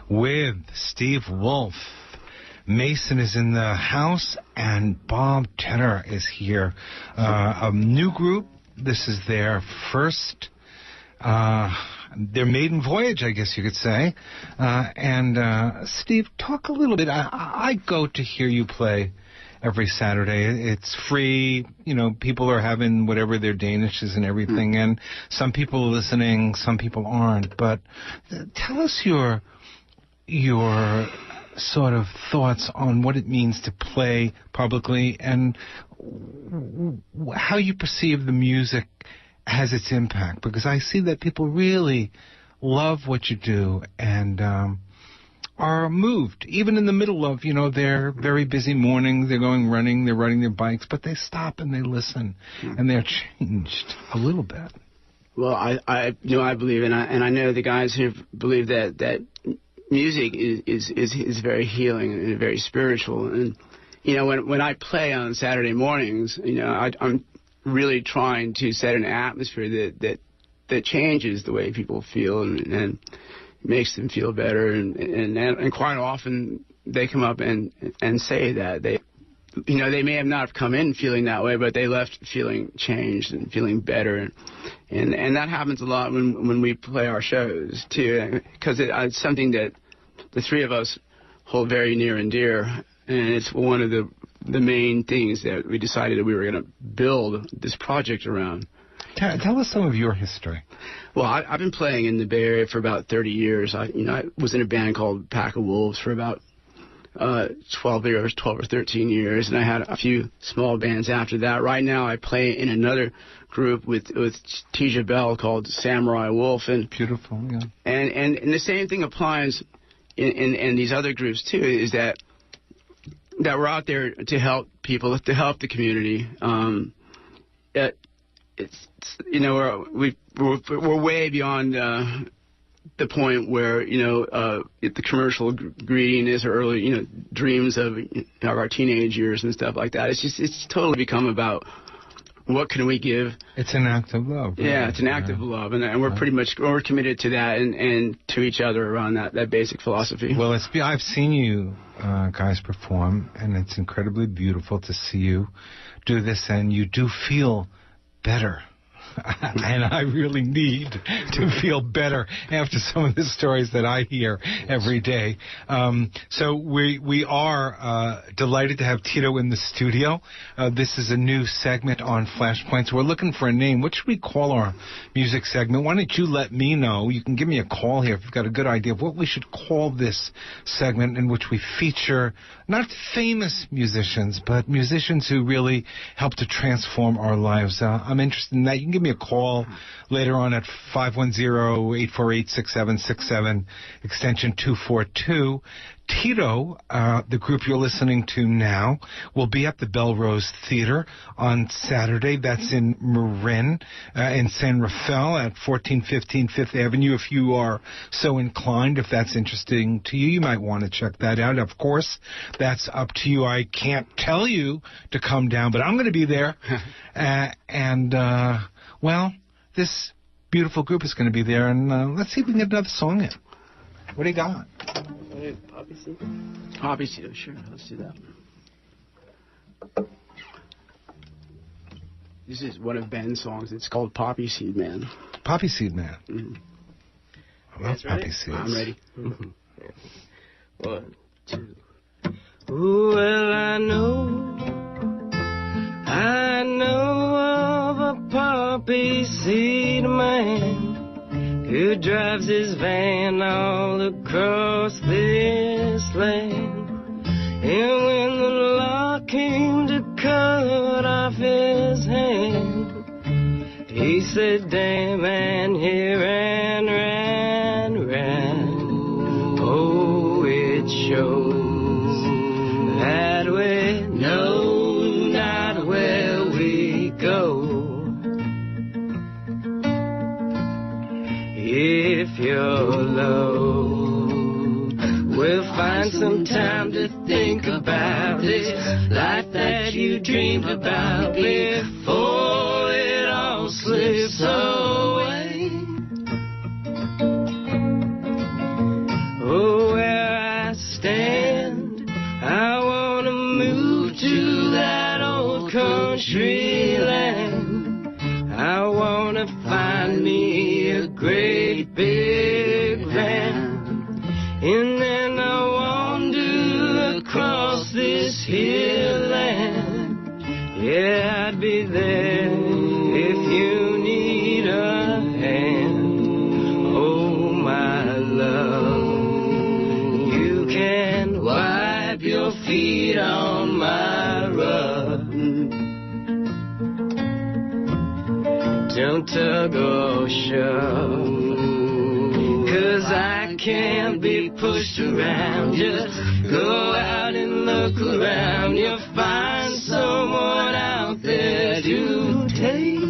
with Steve Wolf. Mason is in the house, and Bob Tenor is here. A new group. This is their first, their maiden voyage, I guess you could say. And Steve, talk a little bit. I go to hear you play every Saturday. It's free. You know, people are having whatever their Danish is and everything, and some people are listening, some people aren't. But tell us your sort of thoughts on what it means to play publicly and how you perceive the music has its impact, because I see that people really love what you do and are moved, even in the middle of, their very busy mornings. They're going running, they're riding their bikes, but they stop and they listen, and they're changed a little bit. Well, I believe, and I know the guys who believe that music is very healing and very spiritual. And when I play on Saturday mornings, I'm really trying to set an atmosphere that changes the way people feel and makes them feel better. And quite often they come up and say that they may have not come in feeling that way, but they left feeling changed and feeling better. And that happens a lot when we play our shows too, because it's something that the three of us hold very near and dear, and it's one of the main things that we decided that we were going to build this project around. Tell us some of your history. Well, I've been playing in the Bay Area for about 30 years. I was in a band called Pack of Wolves for about 12 or 13 years, and I had a few small bands after that. Right now I play in another group with Tisha Bell called Samurai Wolf. And beautiful, yeah. And the same thing applies in these other groups too, is that we're out there to help people, to help the community. We're way beyond the point where the commercial greediness or early dreams of our teenage years and stuff like that. It's totally become about what can we give. It's an act of love. Right? Yeah, it's an act of love, and we're pretty much committed to that and to each other around that basic philosophy. Well, I've seen you guys perform, and it's incredibly beautiful to see you do this, and you do feel better. And I really need to feel better after some of the stories that I hear every day. So we are delighted to have Tito in the studio. This is a new segment on Flashpoints. We're looking for a name. What should we call our music segment? Why don't you let me know? You can give me a call here if you've got a good idea of what we should call this segment, in which we feature not famous musicians, but musicians who really help to transform our lives. I'm interested in that. You can give me a call later on at 510-848-6767, extension 242. Tito, the group you're listening to now, will be at the Belrose Theater on Saturday. That's in Marin, in San Rafael at 1415 Fifth Avenue. If you are so inclined, if that's interesting to you, you might want to check that out. Of course, that's up to you. I can't tell you to come down, but I'm going to be there. Well, this beautiful group is going to be there, and let's see if we can get another song in. What do you got? Poppy Seed? Poppy Seed, sure. Let's do that. This is one of Ben's songs. It's called Poppy Seed Man. Poppy Seed Man. Mm-hmm. I love Poppy Seeds. I'm ready. Mm-hmm. 1, 2. Well, I know of a poppy seed man who drives his van all across this land. And when the law came to cut off his hand, he said, damn, and he ran. Oh, it shows that we know not where we go. If you're low, we'll find some time to think about this life that you dreamed about before it all slips away. Oh, country land. I wanna find me a great big van, and then I wander across this here land. Yeah, I'd be there if you need a hand. Oh, my love, you can wipe your feet on my rug. Don't tug or shove, 'cause I can't be pushed around. Just go out and look around. You'll find someone out there to take.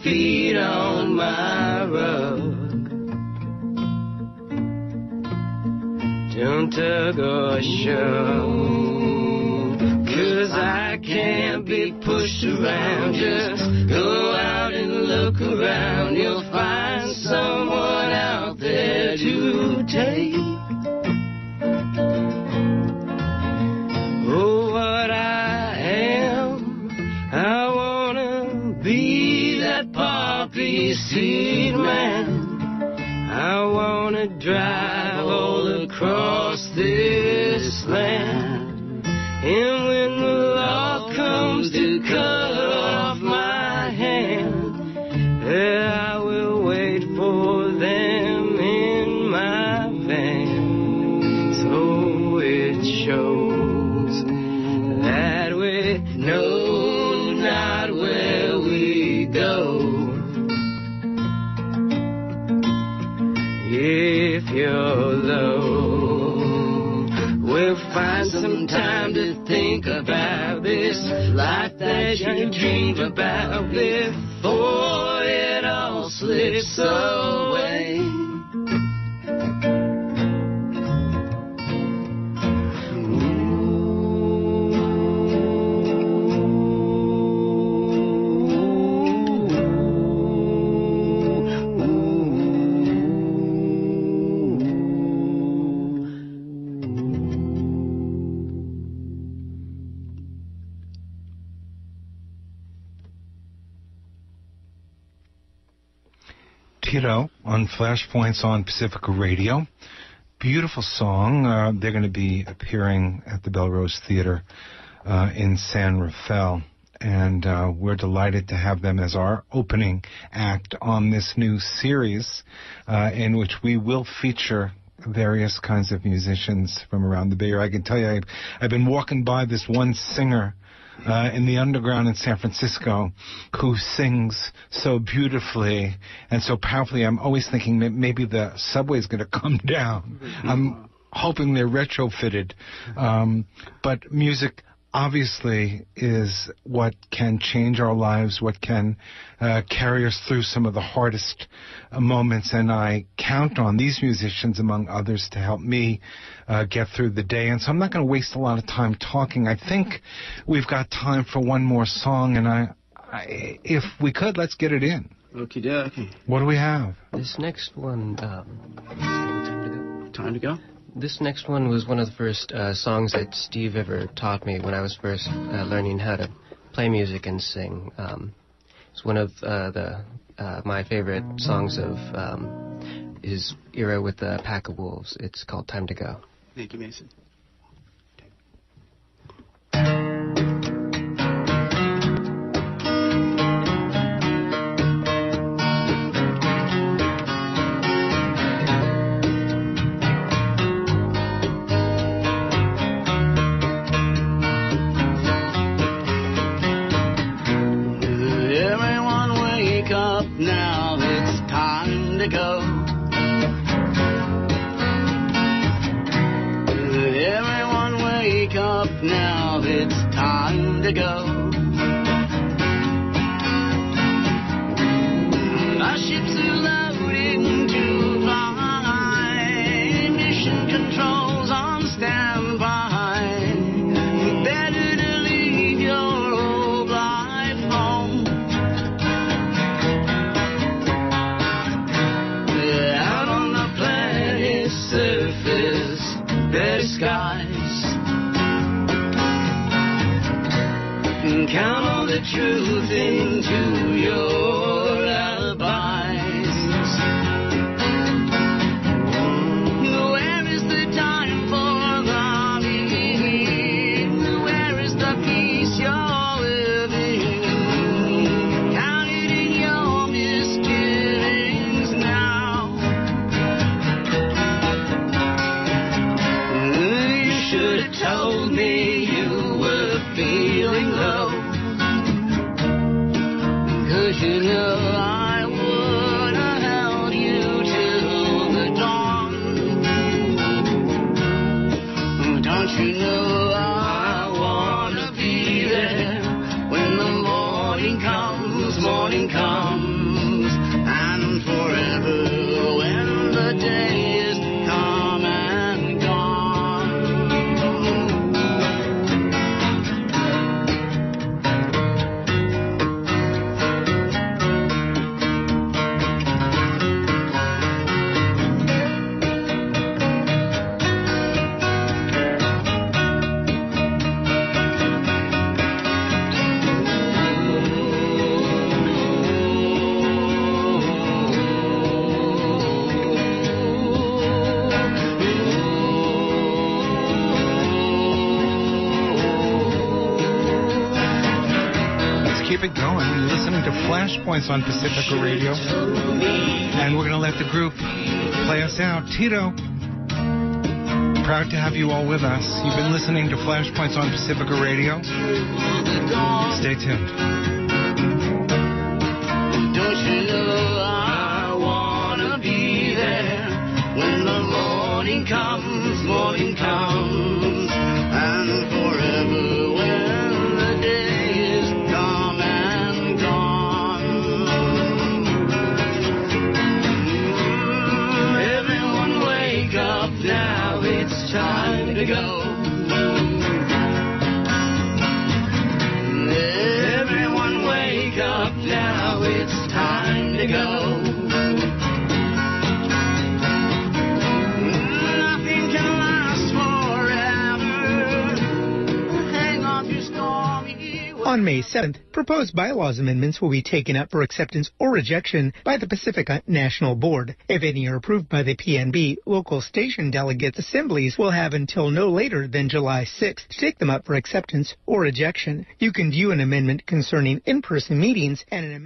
Feet on my rug. Don't tug or shove, 'cause I can't be pushed around. Just go out and look around. You'll find someone out there to take. Oh, what I am, I wanna be that poppy seed man. I wanna drive all across this land, and when the law comes to cut off my hand, I will wait for them in my van. So it shows that we know not where we go. If you're low, we'll find some time to think about this life that you dreamed about before it all slips away. Tito on Flashpoints on Pacifica Radio. Beautiful song. They're going to be appearing at the Belrose Theater in San Rafael. And we're delighted to have them as our opening act on this new series in which we will feature various kinds of musicians from around the Bay Area. I can tell you, I've been walking by this one singer in the underground in San Francisco who sings so beautifully and so powerfully. I'm always thinking maybe the subway's going to come down. I'm hoping they're retrofitted. But music obviously is what can change our lives, what can carry us through some of the hardest moments, and I count on these musicians, among others, to help me get through the day. And so I'm not going to waste a lot of time talking. I think we've got time for one more song, and if we could, let's get it in. Okie dokie. What do we have? This next one, Time to go? This next one was one of the first songs that Steve ever taught me when I was first learning how to play music and sing. It's one of my favorite songs of his era with the Pack of Wolves. It's called Time to Go. Thank you, Mason. Now it's time to go. now it's time to go. Our ships are loading to fly, mission controls on standby. Better to leave your old life home. Out on the planet's surface, better skies. Count all the truth into your alibis. Where is the time for the meaning? Where is the peace you're living? Count it in your misgivings now. You should have told me you were feeling low. 'Cause you know I would have held you till the dawn. Don't you know I wanna be there when the morning comes, and forever when the day is come and gone. Keep it going. You're listening to Flashpoints on Pacifica Radio. And we're going to let the group play us out. Tito, proud to have you all with us. You've been listening to Flashpoints on Pacifica Radio. Stay tuned. Don't you know I wanna be there when the morning comes, and forever when the day is come and gone. Everyone wake up now, it's time to go. Everyone wake up now, it's time to go. Nothing can last forever. Hang on to stormy weather. On May 7th, proposed bylaws amendments will be taken up for acceptance or rejection by the Pacifica National Board. If any are approved by the PNB, local station delegates' assemblies will have until no later than July 6th to take them up for acceptance or rejection. You can view an amendment concerning in-person meetings and an amendment